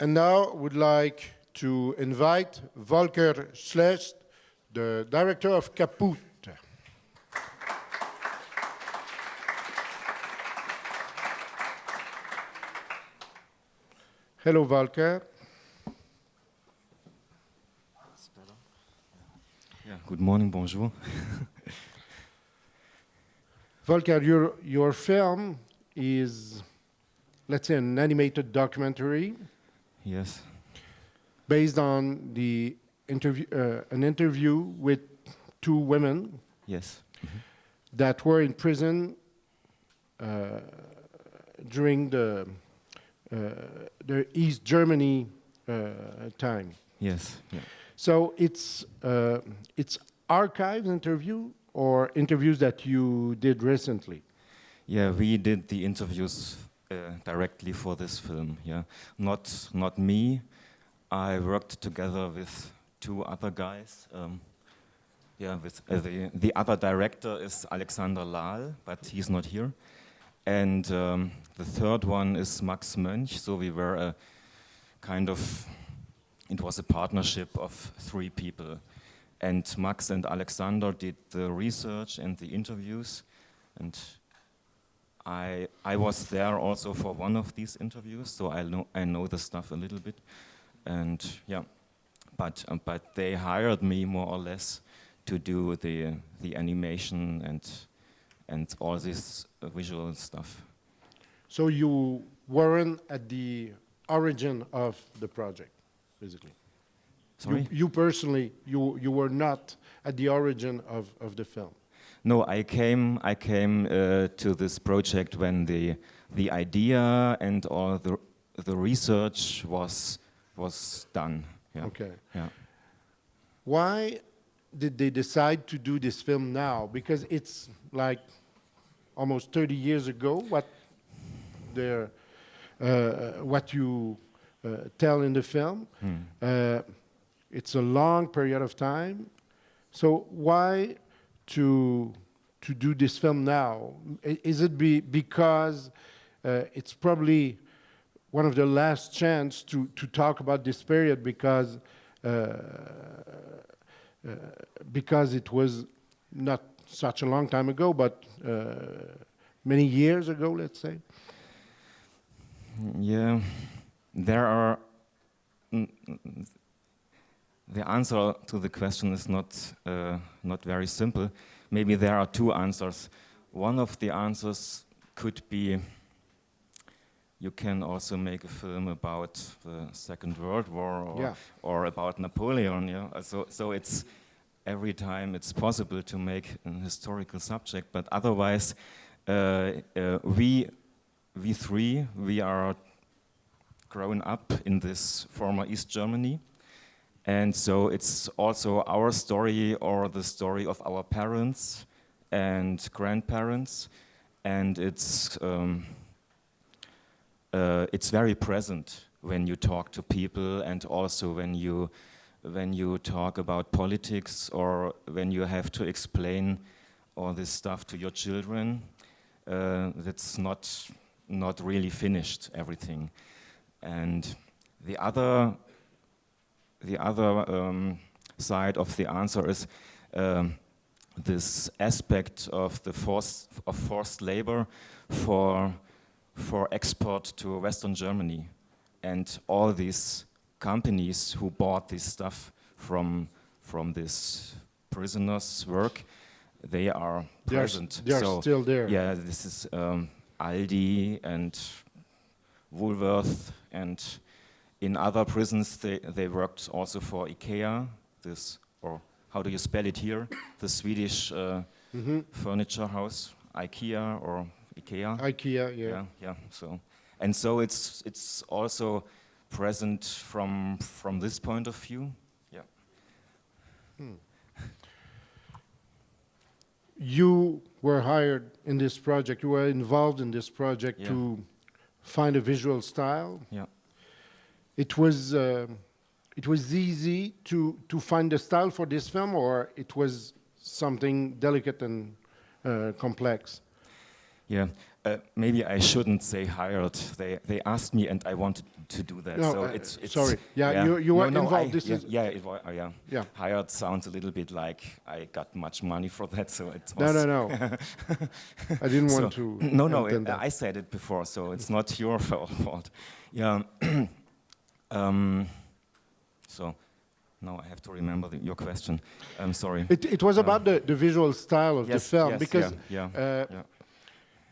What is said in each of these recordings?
And now I would like to invite Volker SCHLECHT, the director of Kaputt. Hello, Volker. Yeah, good morning, bonjour. Volker, your film is, let's say, an animated documentary. Yes. Based on the an interview with two women. Yes. Mm-hmm. That were in prison during the East Germany time. Yes. Yeah. So it's archives interview or interviews that you did recently. Yeah, we did the interviews directly for this film. Yeah, not me. I worked together with two other guys. Yeah, with the other director is LAHL, but he's not here. And the third one is Max Mönch. So we were a kind of, it was a partnership of 3 people. And Max and Alexander did the research and the interviews. And I was there also for one of these interviews, so I know the stuff a little bit. And yeah, but they hired me more or less to do the animation and all this visual stuff. So you weren't at the origin of the project, basically. Sorry? You personally, you were not at the origin of the film. No, I came to this project when the idea and all the research was done. Yeah. Okay. Yeah. Why did they decide to do this film now? Because it's like almost 30 years ago. What you tell in the film. It's a long period of time. So why to do this film now? Is it because it's probably one of the last chance to talk about this period because it was not such a long time ago, but many years ago, let's say? Yeah, there are. The answer to the question is not very simple. Maybe there are 2 answers. One of the answers could be you can also make a film about the Second World War or about Napoleon. Yeah, so it's every time it's possible to make an historical subject, but otherwise we 3 are grown up in this former East Germany. And so it's also our story or the story of our parents and grandparents, and it's very present when you talk to people, and also when you talk about politics or when you have to explain all this stuff to your children. That's not really finished, everything. And the other side of the answer is this aspect of the forced labor for export to Western Germany, and all these companies who bought this stuff from this prisoners' work, they are present. They are still there. Yeah, this is Aldi and Woolworth, and in other prisons, they worked also for IKEA, or how do you spell it here? The Swedish furniture house, IKEA or IKEA. IKEA, yeah. Yeah. So it's also present from this point of view. Yeah. You were hired in this project. You were involved in this project to find a visual style. Yeah. It was easy to find a style for this film, or it was something delicate and complex? Yeah, Maybe I shouldn't say hired. They asked me, and I wanted to do that. No, so it's sorry. Yeah, you were involved. This is yeah. yeah. Hired sounds a little bit like I got much money for that. So it No, was. no. I didn't So, want to. No. intend that. I said it before, so it's not your fault. Yeah. So now I have to remember your question. I'm sorry. It was about the visual style of the film because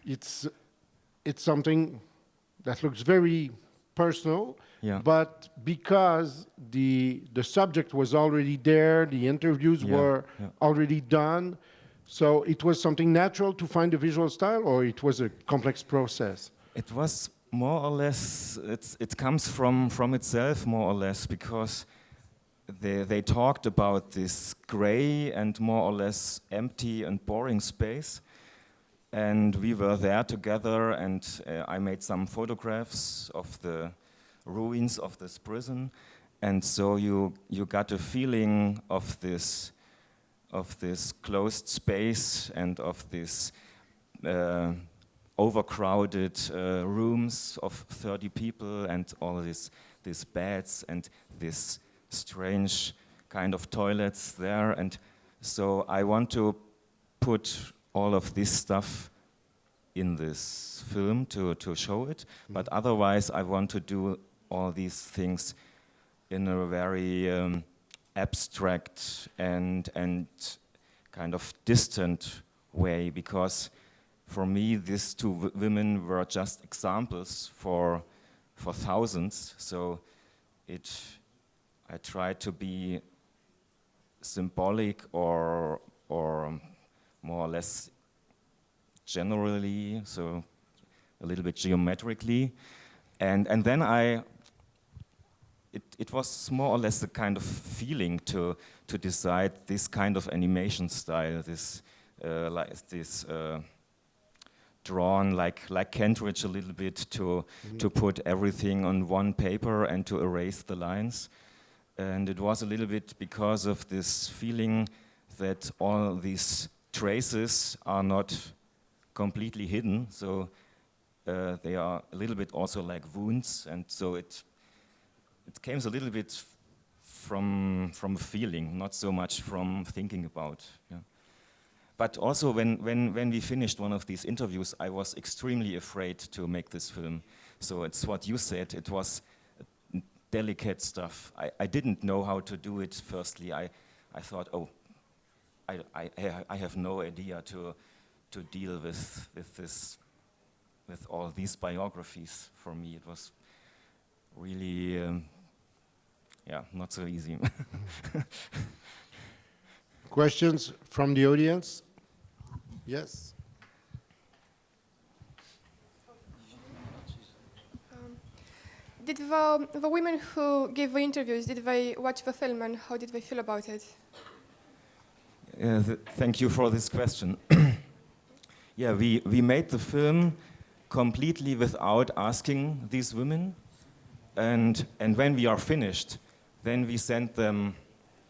it's something that looks very personal, but because the subject was already there, the interviews were already done, so it was something natural to find a visual style, or it was a complex process? It was more or less, it comes from itself more or less, because they talked about this gray and more or less empty and boring space. And we were there together, and I made some photographs of the ruins of this prison. And so you got a feeling of this closed space and of this overcrowded rooms of 30 people and all these beds and this strange kind of toilets there. And so I want to put all of this stuff in this film to show it, but otherwise I want to do all these things in a very abstract and kind of distant way, because for me these two women were just examples for thousands. So I tried to be symbolic or more or less generally, so a little bit geometrically, and then it was more or less a kind of feeling to decide this kind of animation style, this drawn like Kentridge a little bit, to put everything on one paper and to erase the lines. And it was a little bit because of this feeling that all these traces are not completely hidden, so they are a little bit also like wounds, and so it came a little bit from feeling, not so much from thinking about. Yeah. But also when we finished one of these interviews, I was extremely afraid to make this film. So it's what you said, it was delicate stuff. I didn't know how to do it firstly. I thought, oh, I have no idea to deal with this, with all these biographies. For me, it was really, not so easy. Questions from the audience? Yes. Did the women who gave the interviews, did they watch the film, and how did they feel about it? Thank you for this question. Yeah, we made the film completely without asking these women, and when we are finished, then we sent them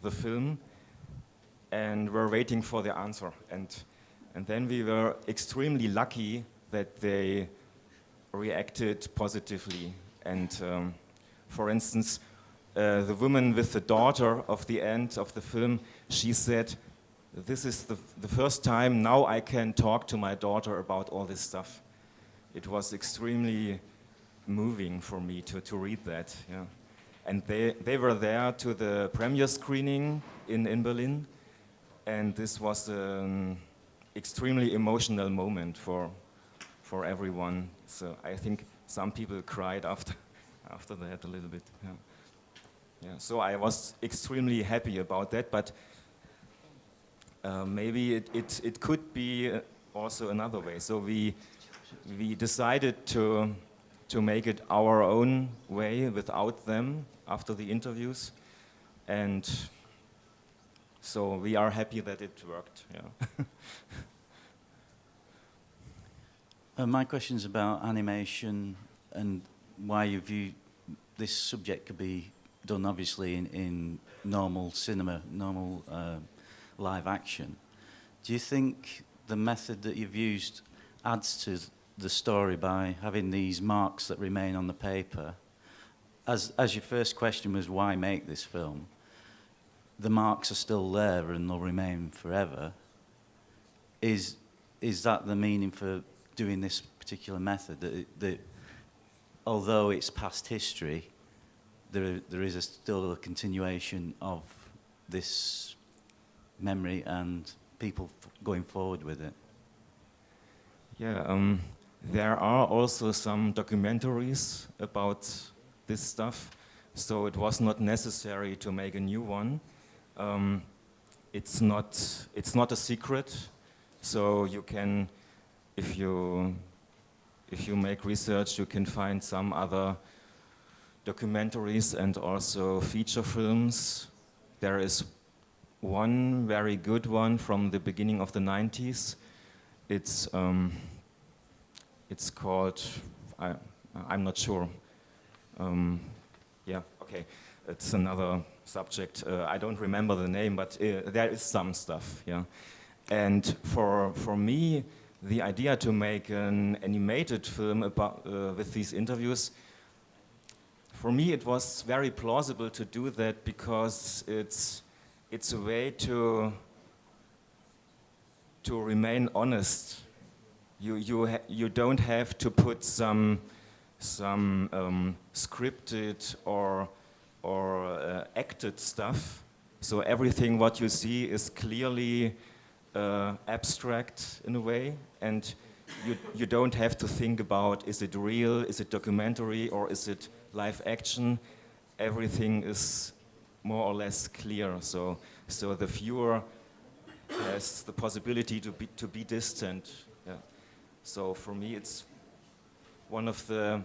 the film, and we're waiting for the answer. And then we were extremely lucky that they reacted positively. And for instance, the woman with the daughter of the end of the film, she said, "This is the first time now I can talk to my daughter about all this stuff." It was extremely moving for me to read that. Yeah. And they were there to the premiere screening in Berlin, and this was an extremely emotional moment for everyone. So I think some people cried after that a little bit. Yeah. Yeah. So I was extremely happy about that, but maybe it could be also another way. So we decided to make it our own way without them after the interviews, and so we are happy that it worked. Yeah. My question's about animation and why you view this subject could be done obviously in normal cinema, normal live action. Do you think the method that you've used adds to the story by having these marks that remain on the paper. As your first question was, why make this film? The marks are still there and they'll remain forever. Is that the meaning for doing this particular method? That although it's past history, there is still a continuation of this memory and people going forward with it. Yeah, there are also some documentaries about this stuff, so it was not necessary to make a new one. It's not a secret, so you can, if you make research, you can find some other documentaries and also feature films. There is one very good one from the beginning of the 90s. It's called, I'm not sure. Yeah, okay, it's another subject. I don't remember the name, but there is some stuff, yeah. And for me, the idea to make an animated film about, with these interviews, for me it was very plausible to do that because it's a way to remain honest. You don't have to put some scripted or acted stuff. So everything what you see is clearly abstract in a way, and you don't have to think about, is it real, is it documentary, or is it live action? Everything is more or less clear. So the viewer has the possibility to be distant. Yeah. So for me, it's one of the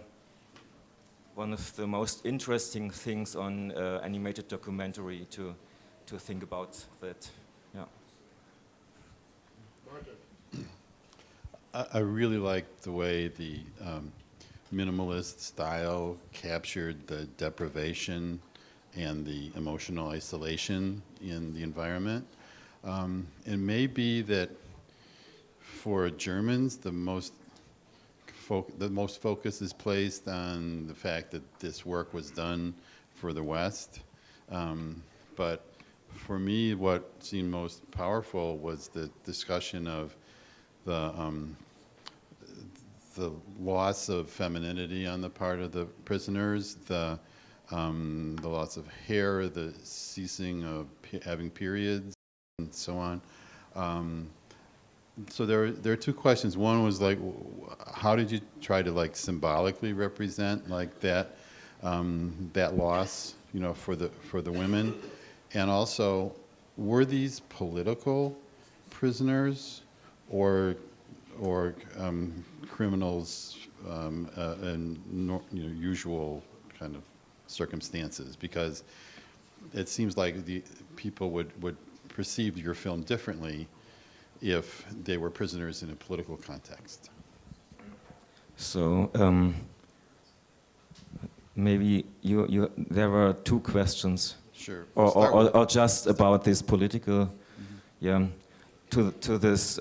most interesting things on animated documentary to think about that. Yeah. I really liked the way the minimalist style captured the deprivation and the emotional isolation in the environment. It may be that for Germans, the most focus is placed on the fact that this work was done for the West. But for me, what seemed most powerful was the discussion of the loss of femininity on the part of the prisoners, the loss of hair, the ceasing of having periods, and so on. So there are two questions. One was like, how did you try to like symbolically represent like that that loss, you know, for the women, and also, were these political prisoners or criminals in usual kind of circumstances? Because it seems like the people would perceive your film differently if they were prisoners in a political context. So maybe there were two questions. Sure. Or just about this political, yeah, to this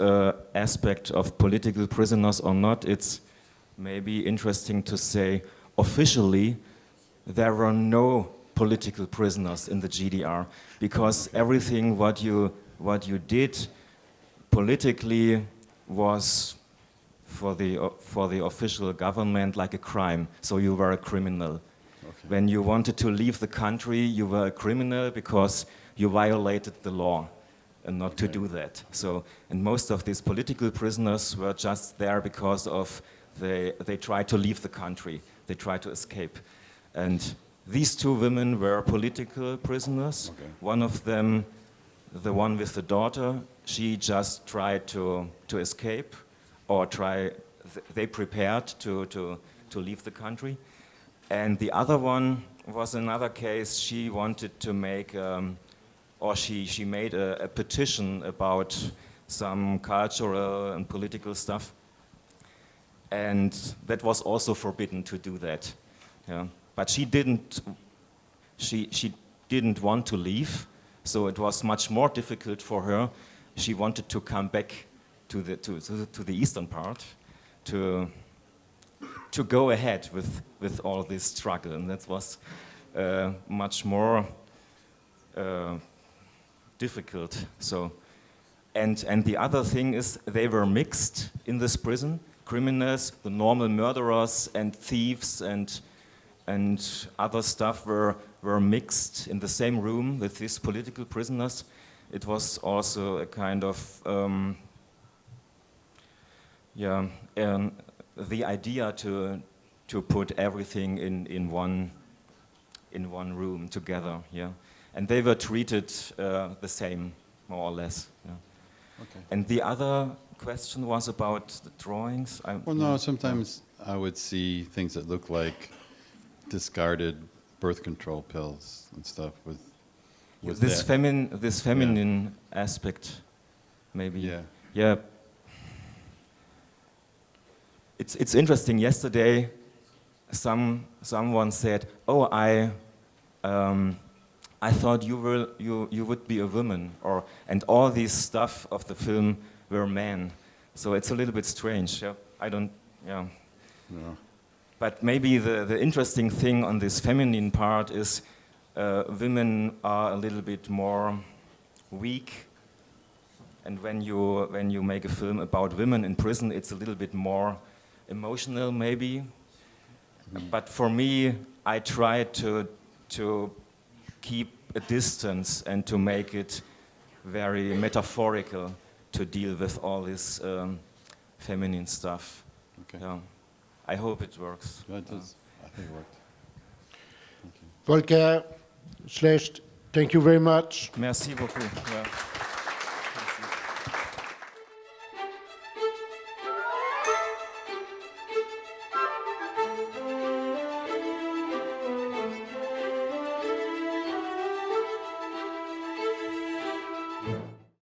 aspect of political prisoners or not. It's maybe interesting to say officially there were no political prisoners in the GDR, because everything what you did politically was for the official government like a crime. So you were a criminal. Okay. When you wanted to leave the country, you were a criminal because you violated the law, and not to do that. So, and most of these political prisoners were just there because of they tried to leave the country, they tried to escape. And these two women were political prisoners. Okay. One of them, the one with the daughter, she just tried to escape, or they prepared to leave the country. And the other one was another case. She wanted to make, or she made a petition about some cultural and political stuff. And that was also forbidden to do that. Yeah. But she didn't want to leave, so it was much more difficult for her. She wanted to come back to the eastern part, to go ahead with all this struggle, and that was much more difficult. So, and the other thing is they were mixed in this prison. Criminals, the normal murderers and thieves and other stuff were mixed in the same room with these political prisoners. It was also a kind of the idea to put everything in one room together, yeah. And they were treated the same, more or less. Yeah. Okay. And the other question was about the drawings. Well, no, sometimes I would see things that look like discarded birth control pills and stuff with this that. feminine aspect, maybe. Yeah. Yeah. It's interesting. Yesterday, someone said, "Oh, I thought you would be a woman," and all this stuff of the film were men. So it's a little bit strange. Yeah? I don't. Yeah. No. But maybe the interesting thing on this feminine part is women are a little bit more weak. And when you make a film about women in prison, it's a little bit more emotional, maybe. But for me, I try to keep a distance and to make it very metaphorical to deal with all this feminine stuff. Okay. Yeah. I hope it works. Yeah, it does. I think it worked. Thank you. Volker SCHLECHT, thank you very much. Merci beaucoup. Yeah.